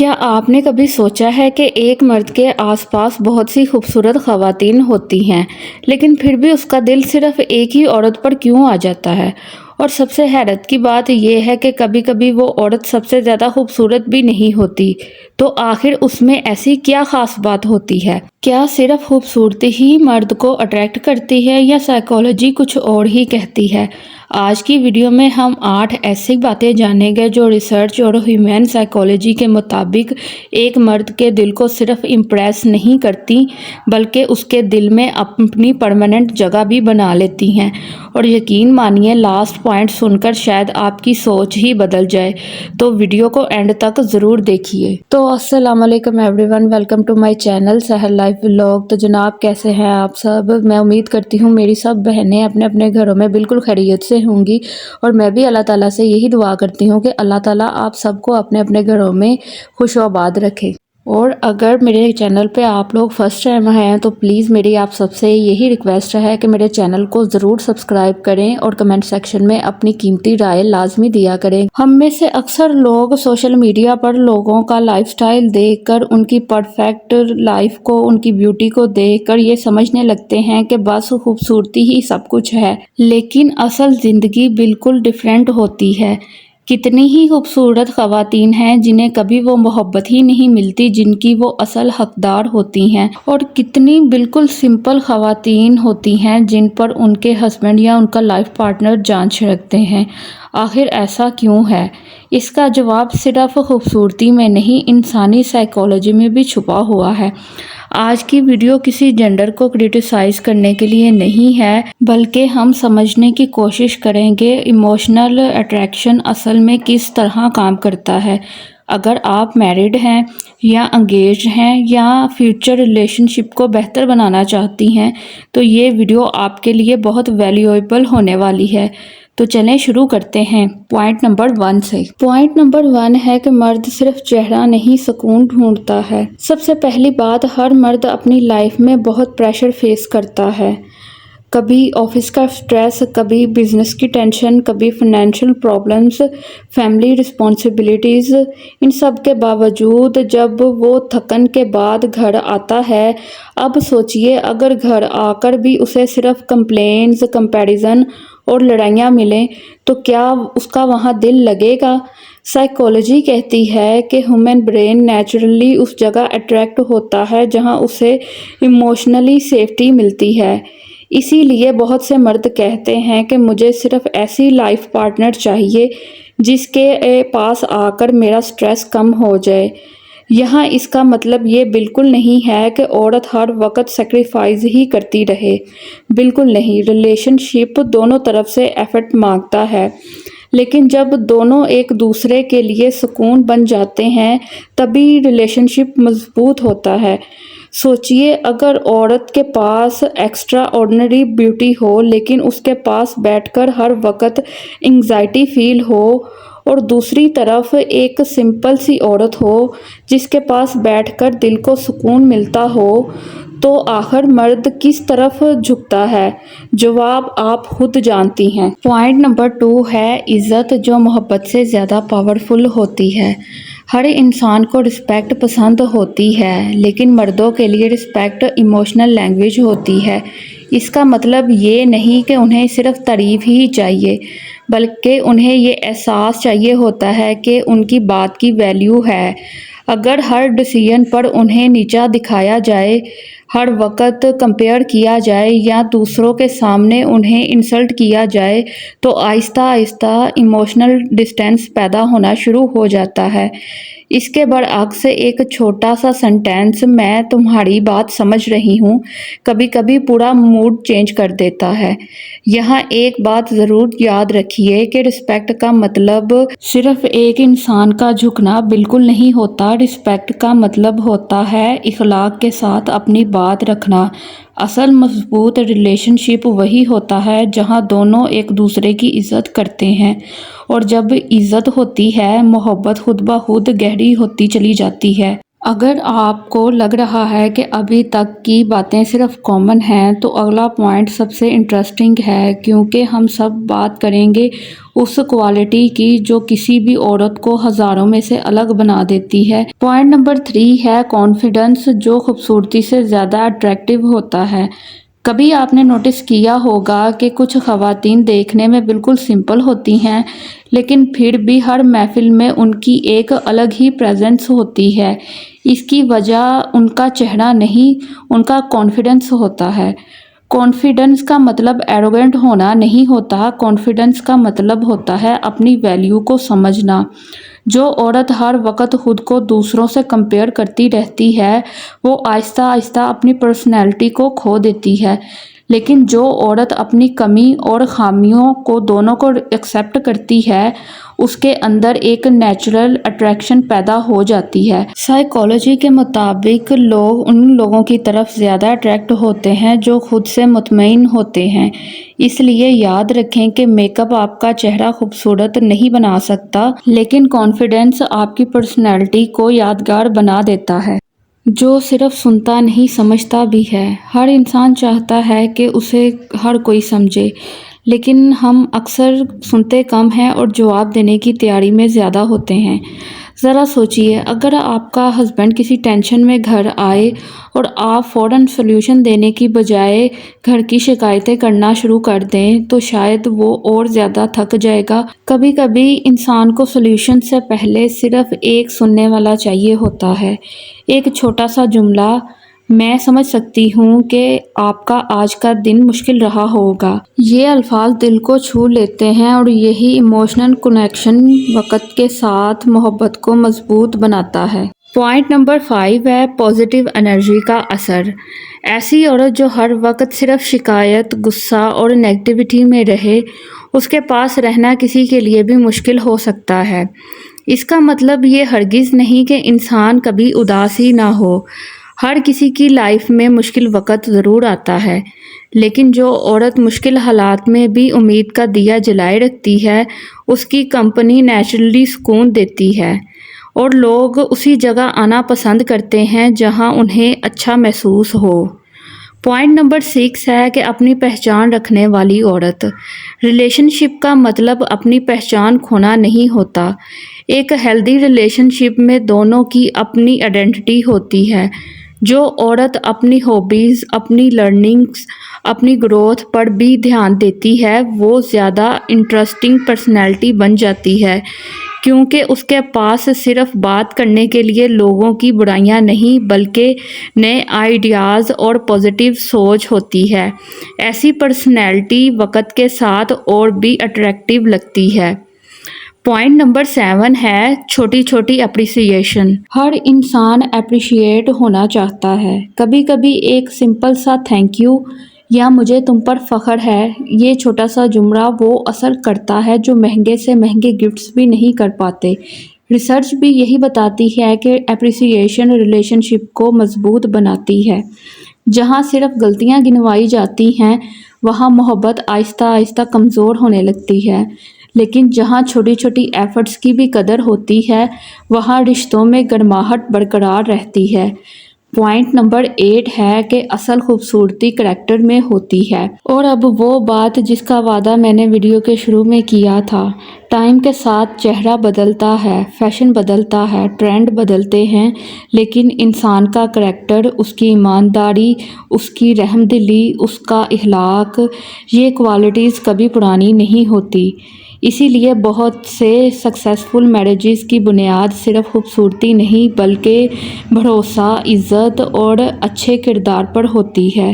کیا آپ نے کبھی سوچا ہے کہ ایک مرد کے آس پاس بہت سی خوبصورت خواتین ہوتی ہیں لیکن پھر بھی اس کا دل صرف ایک ہی عورت پر کیوں آ جاتا ہے؟ اور سب سے حیرت کی بات یہ ہے کہ کبھی کبھی وہ عورت سب سے زیادہ خوبصورت بھی نہیں ہوتی، تو آخر اس میں ایسی کیا خاص بات ہوتی ہے؟ کیا صرف خوبصورتی ہی مرد کو اٹریکٹ کرتی ہے یا سائیکالوجی کچھ اور ہی کہتی ہے؟ آج کی ویڈیو میں ہم 8 ایسی باتیں جانیں گے جو ریسرچ اور ہیومن سائیکالوجی کے مطابق ایک مرد کے دل کو صرف امپریس نہیں کرتی بلکہ اس کے دل میں اپنی پرماننٹ جگہ بھی بنا لیتی ہیں۔ اور یقین مانیے لاسٹ پوائنٹ سن کر شاید آپ کی سوچ ہی بدل جائے، تو ویڈیو کو اینڈ تک ضرور دیکھیے۔ تو السلام علیکم everyone, welcome to my channel Sahar life vlog. تو جناب کیسے ہیں آپ سب؟ میں امید کرتی ہوں میری سب بہنیں اپنے اپنے گھروں میں بالکل خیریت سے ہوں گی، اور میں بھی اللہ تعالیٰ سے یہی دعا کرتی ہوں کہ اللہ تعالیٰ آپ سب کو اپنے اپنے گھروں میں خوش و آباد رکھے۔ اور اگر میرے چینل پہ آپ لوگ فرسٹ ٹائم ہیں تو پلیز میری آپ سب سے یہی ریکویسٹ ہے کہ میرے چینل کو ضرور سبسکرائب کریں اور کمنٹ سیکشن میں اپنی قیمتی رائے لازمی دیا کریں۔ ہم میں سے اکثر لوگ سوشل میڈیا پر لوگوں کا لائف سٹائل دیکھ کر، ان کی پرفیکٹ لائف کو، ان کی بیوٹی کو دیکھ کر یہ سمجھنے لگتے ہیں کہ بس خوبصورتی ہی سب کچھ ہے، لیکن اصل زندگی بالکل ڈیفرنٹ ہوتی ہے۔ کتنی ہی خوبصورت خواتین ہیں جنہیں کبھی وہ محبت ہی نہیں ملتی جن کی وہ اصل حقدار ہوتی ہیں، اور کتنی بالکل سمپل خواتین ہوتی ہیں جن پر ان کے ہسبینڈ یا ان کا لائف پارٹنر جان چھڑکتے ہیں۔ آخر ایسا کیوں ہے؟ اس کا جواب صرف خوبصورتی میں نہیں، انسانی سائیکالوجی میں بھی چھپا ہوا ہے۔ آج کی ویڈیو کسی جینڈر کو کرٹیسائز کرنے کے لیے نہیں ہے، بلکہ ہم سمجھنے کی کوشش کریں گے ایموشنل اٹریکشن اصل میں کس طرح کام کرتا ہے۔ اگر آپ میرڈ ہیں یا انگیجڈ ہیں یا فیوچر ریلیشن شپ کو بہتر بنانا چاہتی ہیں تو یہ ویڈیو آپ کے لیے بہت ویلیویبل ہونے والی ہے۔ تو چلیں شروع کرتے ہیں پوائنٹ نمبر 1 سے۔ پوائنٹ نمبر 1 ہے کہ مرد صرف چہرہ نہیں سکون ڈھونڈتا ہے۔ سب سے پہلی بات، ہر مرد اپنی لائف میں بہت پریشر فیس کرتا ہے، کبھی آفس کا سٹریس، کبھی بزنس کی ٹینشن، کبھی فائنینشیل پرابلمز، فیملی رسپانسبلٹیز۔ ان سب کے باوجود جب وہ تھکن کے بعد گھر آتا ہے، اب سوچئے اگر گھر آ کر بھی اسے صرف کمپلینز، کمپیریزن اور لڑائیاں ملیں تو کیا اس کا وہاں دل لگے گا؟ سائیکالوجی کہتی ہے کہ ہیومن برین نیچرلی اس جگہ اٹریکٹ ہوتا ہے جہاں اسے ایموشنلی سیفٹی ملتی ہے۔ اسی لیے بہت سے مرد کہتے ہیں کہ مجھے صرف ایسی لائف پارٹنر چاہیے جس کے پاس آ کر میرا سٹریس کم ہو جائے۔ یہاں اس کا مطلب یہ بالکل نہیں ہے کہ عورت ہر وقت سیکریفائز ہی کرتی رہے، بالکل نہیں۔ ریلیشن شپ دونوں طرف سے ایفرٹ مانگتا ہے، لیکن جب دونوں ایک دوسرے کے لیے سکون بن جاتے ہیں تبھی ریلیشن شپ مضبوط ہوتا ہے۔ سوچئے اگر عورت کے پاس ایکسٹرا آرڈنری بیوٹی ہو لیکن اس کے پاس بیٹھ کر ہر وقت انگزائٹی فیل ہو، اور دوسری طرف ایک سمپل سی عورت ہو جس کے پاس بیٹھ کر دل کو سکون ملتا ہو، تو آخر مرد کس طرف جھکتا ہے؟ جواب آپ خود جانتی ہیں۔ پوائنٹ نمبر 2 ہے عزت، جو محبت سے زیادہ پاورفل ہوتی ہے۔ ہر انسان کو رسپیکٹ پسند ہوتی ہے، لیکن مردوں کے لیے رسپیکٹ ایموشنل لینگویج ہوتی ہے۔ اس کا مطلب یہ نہیں کہ انہیں صرف تعریف ہی چاہیے، بلکہ انہیں یہ احساس چاہیے ہوتا ہے کہ ان کی بات کی ویلیو ہے۔ اگر ہر ڈیسیژن پر انہیں نیچا دکھایا جائے، ہر وقت کمپیئر کیا جائے یا دوسروں کے سامنے انہیں انسلٹ کیا جائے تو آہستہ آہستہ ایموشنل ڈسٹینس پیدا ہونا شروع ہو جاتا ہے۔ اس کے برعکس ایک چھوٹا سا سینٹینس "میں تمہاری بات سمجھ رہی ہوں" کبھی کبھی پورا موڈ چینج کر دیتا ہے۔ یہاں ایک بات ضرور یاد رکھیے کہ رسپیکٹ کا مطلب صرف ایک انسان کا جھکنا بالکل نہیں ہوتا۔ رسپیکٹ کا مطلب ہوتا ہے اخلاق کے ساتھ اپنی بات رکھنا۔ اصل مضبوط ریلیشن شپ وہی ہوتا ہے جہاں دونوں ایک دوسرے کی عزت کرتے ہیں، اور جب عزت ہوتی ہے محبت خود بخود گہری ہوتی چلی جاتی ہے۔ اگر آپ کو لگ رہا ہے کہ ابھی تک کی باتیں صرف کامن ہیں تو اگلا پوائنٹ سب سے انٹرسٹنگ ہے، کیونکہ ہم سب بات کریں گے اس کوالٹی کی جو کسی بھی عورت کو ہزاروں میں سے الگ بنا دیتی ہے۔ پوائنٹ نمبر 3 ہے کانفیڈنس، جو خوبصورتی سے زیادہ اٹریکٹیو ہوتا ہے۔ کبھی آپ نے نوٹس کیا ہوگا کہ کچھ خواتین دیکھنے میں بالکل سمپل ہوتی ہیں، لیکن پھر بھی ہر محفل میں ان کی ایک الگ ہی پریزنس ہوتی ہے۔ اس کی وجہ ان کا چہرہ نہیں، ان کا کانفیڈنس ہوتا ہے۔ کانفیڈنس کا مطلب ایروگنٹ ہونا نہیں ہوتا، کانفیڈنس کا مطلب ہوتا ہے اپنی ویلیو کو سمجھنا۔ جو عورت ہر وقت خود کو دوسروں سے کمپیئر کرتی رہتی ہے وہ آہستہ آہستہ اپنی پرسنالٹی کو کھو دیتی ہے، لیکن جو عورت اپنی کمی اور خامیوں کو دونوں کو ایکسیپٹ کرتی ہے اس کے اندر ایک نیچرل اٹریکشن پیدا ہو جاتی ہے۔ سائیکالوجی کے مطابق لوگ ان لوگوں کی طرف زیادہ اٹریکٹ ہوتے ہیں جو خود سے مطمئن ہوتے ہیں۔ اس لیے یاد رکھیں کہ میک اپ آپ کا چہرہ خوبصورت نہیں بنا سکتا، لیکن کانفیڈنس آپ کی پرسنالٹی کو یادگار بنا دیتا ہے۔ جو صرف سنتا نہیں سمجھتا بھی ہے۔ ہر انسان چاہتا ہے کہ اسے ہر کوئی سمجھے، لیکن ہم اکثر سنتے کم ہیں اور جواب دینے کی تیاری میں زیادہ ہوتے ہیں۔ ذرا سوچئے، اگر آپ کا ہسبینڈ کسی ٹینشن میں گھر آئے اور آپ فوراً سولوشن دینے کی بجائے گھر کی شکایتیں کرنا شروع کر دیں تو شاید وہ اور زیادہ تھک جائے گا۔ کبھی کبھی انسان کو سولوشن سے پہلے صرف ایک سننے والا چاہیے ہوتا ہے، ایک چھوٹا سا جملہ، میں سمجھ سکتی ہوں کہ آپ کا آج کا دن مشکل رہا ہوگا۔ یہ الفاظ دل کو چھو لیتے ہیں اور یہی ایموشنل کنیکشن وقت کے ساتھ محبت کو مضبوط بناتا ہے۔ پوائنٹ نمبر 5 ہے پازیٹیو انرجی کا اثر۔ ایسی عورت جو ہر وقت صرف شکایت، غصہ اور نیگیٹیوٹی میں رہے، اس کے پاس رہنا کسی کے لیے بھی مشکل ہو سکتا ہے۔ اس کا مطلب یہ ہرگز نہیں کہ انسان کبھی اداس ہی نہ ہو۔ ہر کسی کی لائف میں مشکل وقت ضرور آتا ہے، لیکن جو عورت مشکل حالات میں بھی امید کا دیا جلائے رکھتی ہے اس کی کمپنی نیچرلی سکون دیتی ہے، اور لوگ اسی جگہ آنا پسند کرتے ہیں جہاں انہیں اچھا محسوس ہو۔ پوائنٹ نمبر 6 ہے کہ اپنی پہچان رکھنے والی عورت۔ ریلیشن شپ کا مطلب اپنی پہچان کھونا نہیں ہوتا۔ ایک ہیلدی ریلیشن شپ میں دونوں کی اپنی آئیڈینٹی ہوتی ہے۔ جو عورت اپنی ہابیز، اپنی لرننگز، اپنی گروتھ پر بھی دھیان دیتی ہے وہ زیادہ انٹرسٹنگ پرسنالٹی بن جاتی ہے، کیونکہ اس کے پاس صرف بات کرنے کے لیے لوگوں کی برائیاں نہیں بلکہ نئے آئیڈیاز اور پازیٹیو سوچ ہوتی ہے۔ ایسی پرسنالٹی وقت کے ساتھ اور بھی اٹریکٹیو لگتی ہے۔ پوائنٹ نمبر 7 ہے چھوٹی چھوٹی اپریسیشن۔ ہر انسان اپریشیٹ ہونا چاہتا ہے۔ کبھی کبھی ایک سمپل سا تھینک یو یا مجھے تم پر فخر ہے، یہ چھوٹا سا جملہ وہ اثر کرتا ہے جو مہنگے سے مہنگے گفٹس بھی نہیں کر پاتے۔ ریسرچ بھی یہی بتاتی ہے کہ اپریسیشن ریلیشن شپ کو مضبوط بناتی ہے۔ جہاں صرف غلطیاں گنوائی جاتی ہیں وہاں محبت آہستہ آہستہ کمزور ہونے لگتی ہے، لیکن جہاں چھوٹی چھوٹی ایفرٹس کی بھی قدر ہوتی ہے وہاں رشتوں میں گرماہٹ برقرار رہتی ہے۔ پوائنٹ نمبر 8 ہے کہ اصل خوبصورتی کریکٹر میں ہوتی ہے۔ اور اب وہ بات جس کا وعدہ میں نے ویڈیو کے شروع میں کیا تھا، ٹائم کے ساتھ چہرہ بدلتا ہے، فیشن بدلتا ہے، ٹرینڈ بدلتے ہیں، لیکن انسان کا کریکٹر، اس کی ایمانداری، اس کی رحم دلی، اس کا اخلاق، یہ کوالٹیز کبھی پرانی نہیں ہوتی۔ اسی لیے بہت سے سکسیسفل میرجز کی بنیاد صرف خوبصورتی نہیں بلکہ بھروسہ، عزت اور اچھے کردار پر ہوتی ہے۔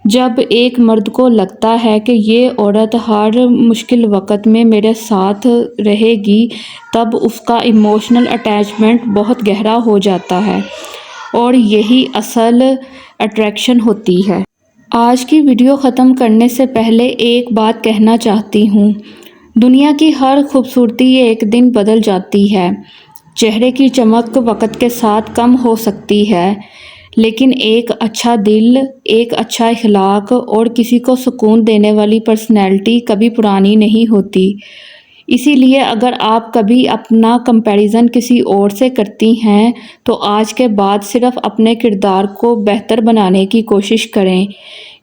جب ایک مرد کو لگتا ہے کہ یہ عورت ہر مشکل وقت میں میرے ساتھ رہے گی تب اس کا ایموشنل اٹیچمنٹ بہت گہرا ہو جاتا ہے، اور یہی اصل اٹریکشن ہوتی ہے۔ آج کی ویڈیو ختم کرنے سے پہلے ایک بات کہنا چاہتی ہوں۔ دنیا کی ہر خوبصورتی ایک دن بدل جاتی ہے۔ چہرے کی چمک وقت کے ساتھ کم ہو سکتی ہے، لیکن ایک اچھا دل، ایک اچھا اخلاق اور کسی کو سکون دینے والی پرسنالٹی کبھی پرانی نہیں ہوتی۔ اسی لیے اگر آپ کبھی اپنا کمپیریزن کسی اور سے کرتی ہیں تو آج کے بعد صرف اپنے کردار کو بہتر بنانے کی کوشش کریں،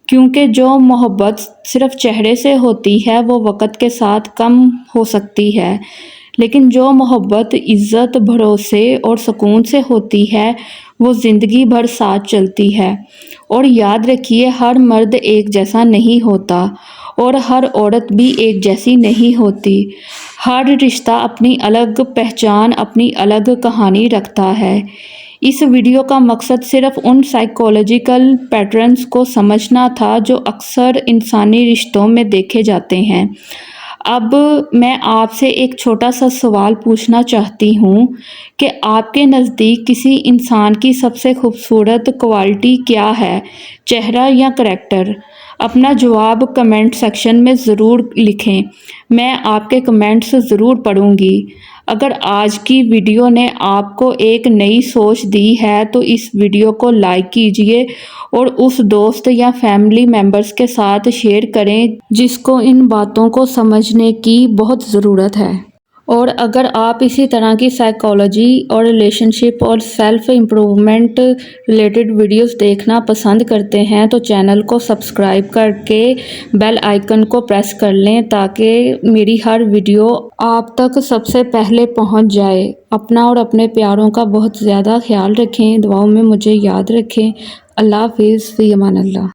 کیونکہ جو محبت صرف چہرے سے ہوتی ہے وہ وقت کے ساتھ کم ہو سکتی ہے، لیکن جو محبت عزت، بھروسے اور سکون سے ہوتی ہے وہ زندگی بھر ساتھ چلتی ہے۔ اور یاد رکھیے، ہر مرد ایک جیسا نہیں ہوتا اور ہر عورت بھی ایک جیسی نہیں ہوتی۔ ہر رشتہ اپنی الگ پہچان، اپنی الگ کہانی رکھتا ہے۔ اس ویڈیو کا مقصد صرف ان سائیکولوجیکل پیٹرنز کو سمجھنا تھا جو اکثر انسانی رشتوں میں دیکھے جاتے ہیں۔ اب میں آپ سے ایک چھوٹا سا سوال پوچھنا چاہتی ہوں کہ آپ کے نزدیک کسی انسان کی سب سے خوبصورت کوالٹی کیا ہے، چہرہ یا کریکٹر؟ اپنا جواب کمنٹ سیکشن میں ضرور لکھیں، میں آپ کے کمنٹس ضرور پڑھوں گی۔ اگر آج کی ویڈیو نے آپ کو ایک نئی سوچ دی ہے تو اس ویڈیو کو لائک کیجئے اور اس دوست یا فیملی ممبرز کے ساتھ شیئر کریں جس کو ان باتوں کو سمجھنے کی بہت ضرورت ہے۔ اور اگر آپ اسی طرح کی سائیکالوجی اور ریلیشن شپ اور سیلف امپروومنٹ ریلیٹڈ ویڈیوز دیکھنا پسند کرتے ہیں تو چینل کو سبسکرائب کر کے بیل آئیکن کو پریس کر لیں تاکہ میری ہر ویڈیو آپ تک سب سے پہلے پہنچ جائے۔ اپنا اور اپنے پیاروں کا بہت زیادہ خیال رکھیں، دعاؤں میں مجھے یاد رکھیں۔ اللہ حافظ، فی امان اللہ۔